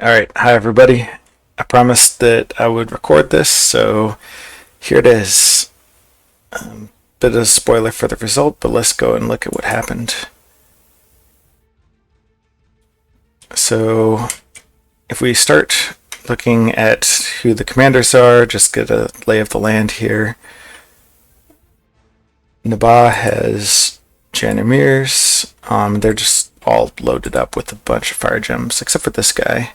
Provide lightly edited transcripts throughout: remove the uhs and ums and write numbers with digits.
Alright, hi everybody. I promised that I would record this, so here it is. Bit of a spoiler for the result, but let's go and look at what happened. So, if we start looking at who the commanders are, just get a lay of the land here. Naba has Janimirs. They're just all loaded up with a bunch of fire gems, except for this guy.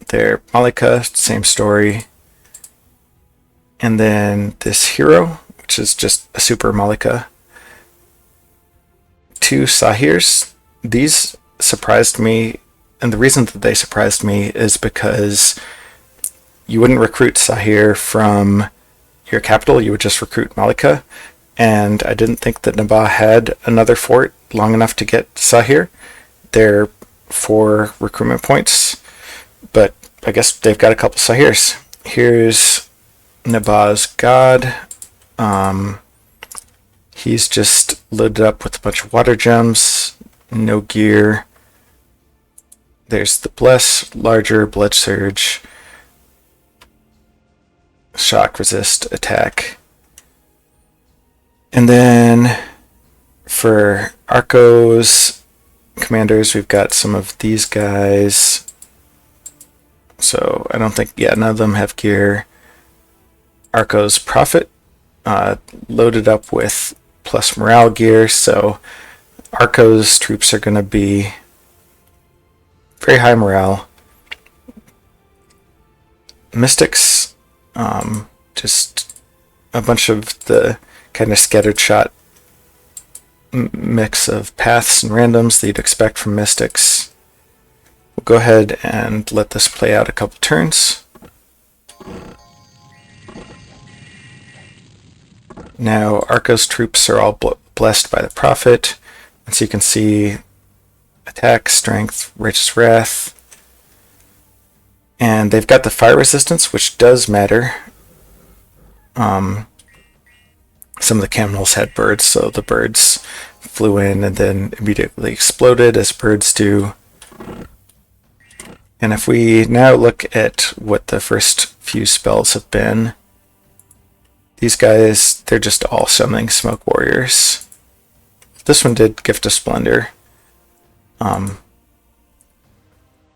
They're Malika, same story. And then this hero, which is just a super Malika. Two Sahirs. These surprised me, and the reason that they surprised me is because you wouldn't recruit Sahir from your capital, you would just recruit Malika. And I didn't think that Naba had another fort long enough to get Sahir. They're 4 recruitment points, but I guess they've got a couple Sahirs. Here's Naba's god. He's just loaded up with a bunch of water gems, no gear. There's the Bless, larger, Blood Surge, Shock, Resist, Attack. And then for Arco's commanders, we've got some of these guys. So I don't think, none of them have gear. Arco's Prophet, loaded up with plus morale gear, so Arco's troops are going to be very high morale. Mystics, just a bunch of the kind of scattered shot mix of paths and randoms that you'd expect from Mystics. We'll go ahead and let this play out a couple turns. Now Arco's troops are all blessed by the Prophet, and so you can see attack, strength, righteous wrath, and they've got the fire resistance, which does matter. Some of the camels had birds, so the birds flew in and then immediately exploded, as birds do. And if we now look at what the first few spells have been, these guys, they're just all summoning smoke warriors. This one did Gift of Splendor. Fire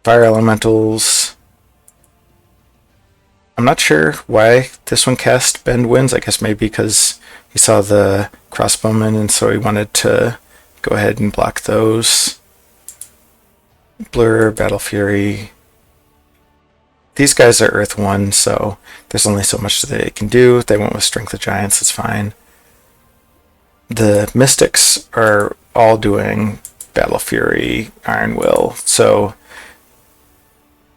elementals. I'm not sure why this one cast Bend Winds. I guess maybe because he saw the crossbowmen and so he wanted to go ahead and block those. Blur, Battle Fury. These guys are Earth 1, so there's only so much that they can do. If they went with Strength of Giants, it's fine. The Mystics are all doing Battle Fury, Iron Will, so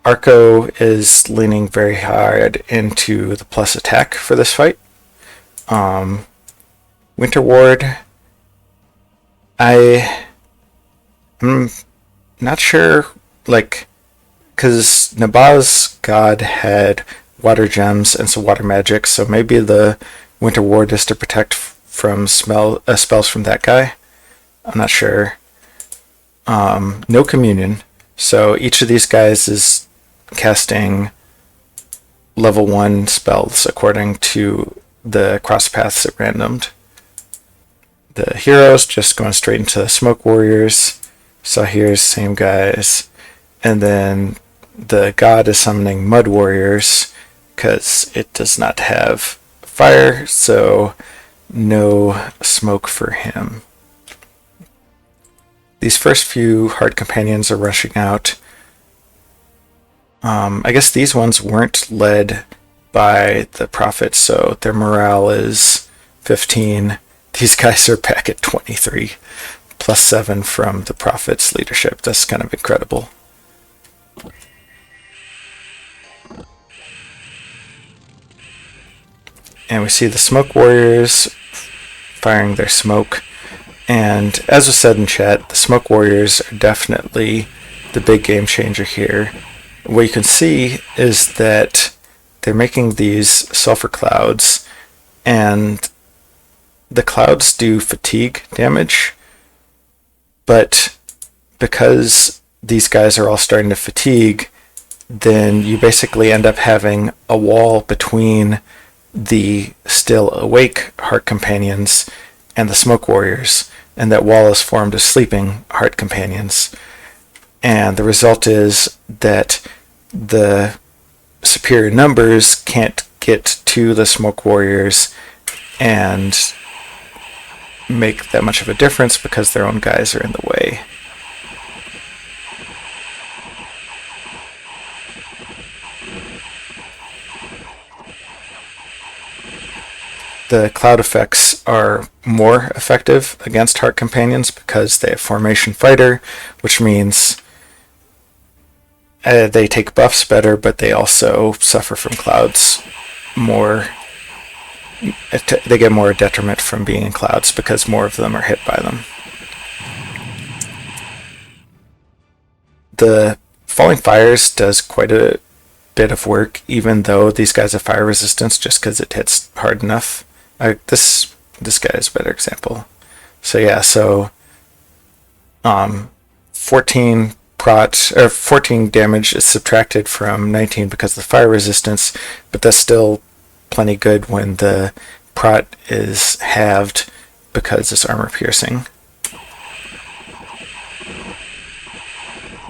Arco is leaning very hard into the plus attack for this fight. Winter Ward, I'm not sure, because Naba's god had water gems and some water magic, so maybe the Winter Ward is to protect from spells from that guy. I'm not sure. No communion, so each of these guys is casting level 1 spells according to the cross paths at randomed. The heroes just going straight into Smoke Warriors. Sahir's same guys. And then the god is summoning Mud Warriors because it does not have fire, so no smoke for him. These first few Hard Companions are rushing out. I guess these ones weren't led by the Prophet, so their morale is 15. These guys are back at 23, plus 7 from the Prophet's leadership. That's kind of incredible. And we see the Smoke Warriors firing their smoke. And as was said in chat, the Smoke Warriors are definitely the big game changer here. What you can see is that they're making these sulfur clouds, and the clouds do fatigue damage, but because these guys are all starting to fatigue, then you basically end up having a wall between the still awake heart companions and the smoke warriors, and that wall is formed of sleeping heart companions. And the result is that the superior numbers can't get to the smoke warriors and make that much of a difference because their own guys are in the way. The cloud effects are more effective against heart companions because they have formation fighter, which means they take buffs better, but they also suffer from clouds more. They get more detriment from being in clouds because more of them are hit by them. The Falling Fires does quite a bit of work, even though these guys have fire resistance, just because it hits hard enough. This guy is a better example. So yeah, 14 damage is subtracted from 19 because of the fire resistance, but that's still plenty good when the prot is halved because it's armor piercing.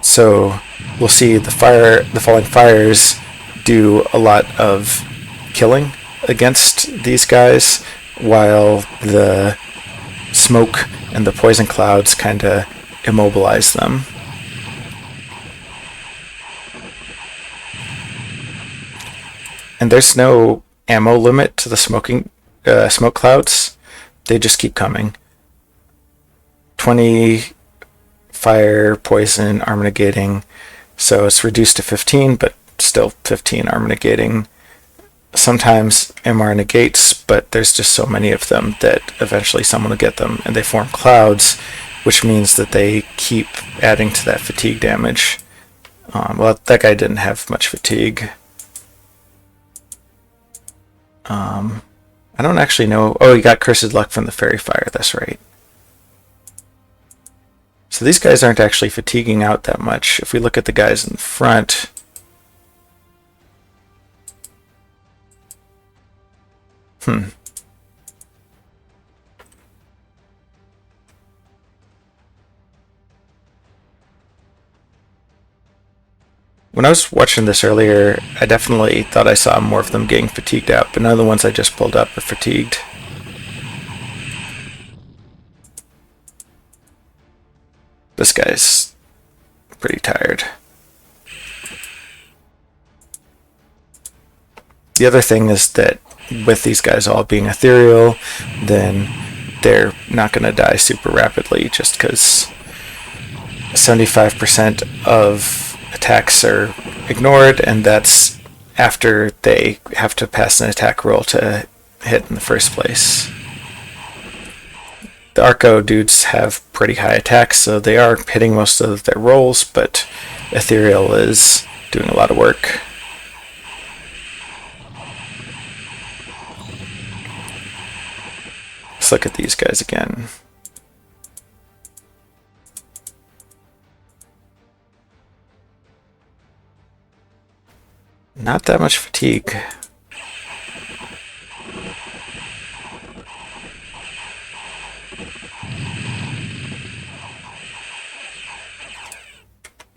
So we'll see the Falling Fires do a lot of killing against these guys, while the smoke and the poison clouds kind of immobilize them. And there's no ammo limit to the smoke clouds. They just keep coming. 20 fire, poison, armor negating. So it's reduced to 15, but still 15 armor negating. Sometimes MR negates, but there's just so many of them that eventually someone will get them, and they form clouds, which means that they keep adding to that fatigue damage. Well, that guy didn't have much fatigue. I don't actually know. Oh, he got Cursed Luck from the Fairy Fire, that's right. So these guys aren't actually fatiguing out that much. If we look at the guys in front, When I was watching this earlier, I definitely thought I saw more of them getting fatigued out, but none of the ones I just pulled up are fatigued. This guy's pretty tired. The other thing is that with these guys all being ethereal, then they're not going to die super rapidly just because 75% of attacks are ignored, and that's after they have to pass an attack roll to hit in the first place. The arco dudes have pretty high attacks, so they are hitting most of their rolls, but ethereal is doing a lot of work. Let's look at these guys again. Not that much fatigue.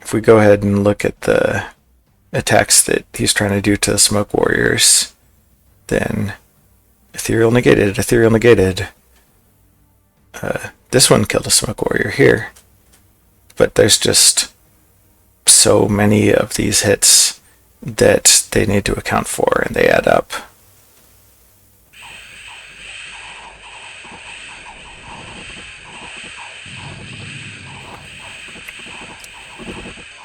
If we go ahead and look at the attacks that he's trying to do to the smoke warriors, then ethereal negated, ethereal negated. This one killed a smoke warrior here, but there's just so many of these hits that they need to account for, and they add up.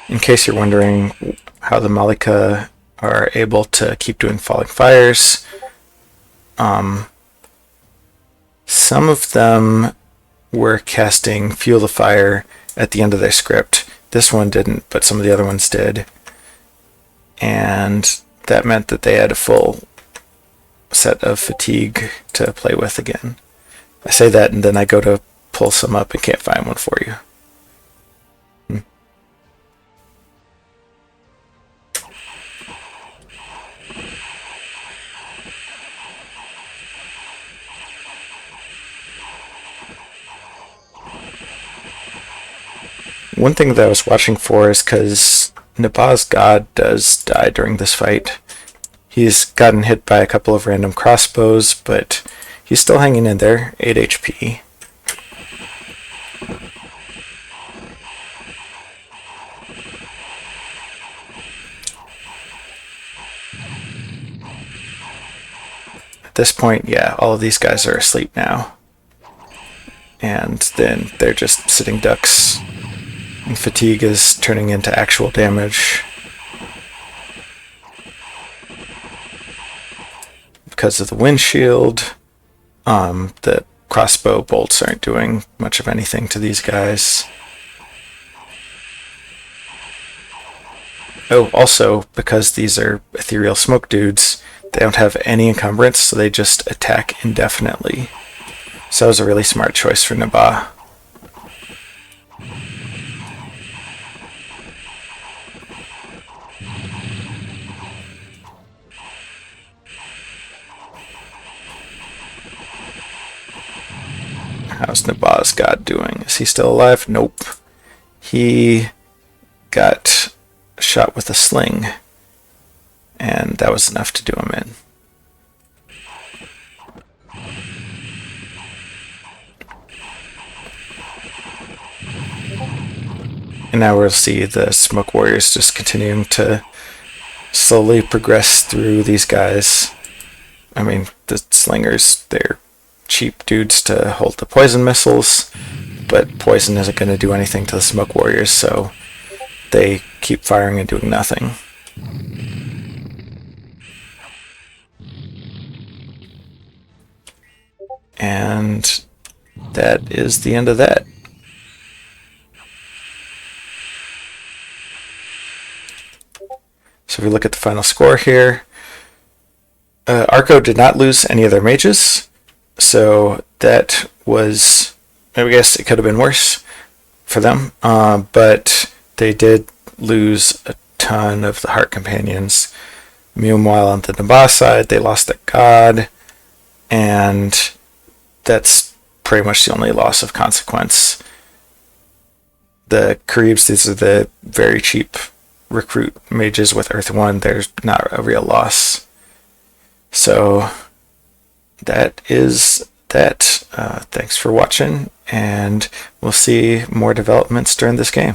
In case you're wondering how the Malika are able to keep doing Falling Fires, some of them were casting Fuel the Fire at the end of their script. This one didn't, but some of the other ones did. And that meant that they had a full set of fatigue to play with again. I say that and then I go to pull some up and can't find one for you. One thing that I was watching for is because Naba's god does die during this fight. He's gotten hit by a couple of random crossbows, but he's still hanging in there, 8 HP. At this point, yeah, all of these guys are asleep now. And then they're just sitting ducks. And fatigue is turning into actual damage. Because of the windshield, the crossbow bolts aren't doing much of anything to these guys. Oh, also, because these are ethereal smoke dudes, they don't have any encumbrance, so they just attack indefinitely. So that was a really smart choice for Naba. How's Naba's god doing? Is he still alive? Nope. He got shot with a sling, and that was enough to do him in. And now we'll see the Smoke Warriors just continuing to slowly progress through these guys. I mean, the slingers, they're cheap dudes to hold the poison missiles, but poison isn't going to do anything to the Smoke Warriors, so they keep firing and doing nothing. And that is the end of that. So if we look at the final score here, Arco did not lose any of their mages, so that was, I guess it could have been worse for them, but they did lose a ton of the Heart Companions. Meanwhile, on the Naba side, they lost a god, and that's pretty much the only loss of consequence. The Caribs, these are the very cheap recruit mages with Earth 1. There's not a real loss. So that is that. Thanks for watching, and we'll see more developments during this game.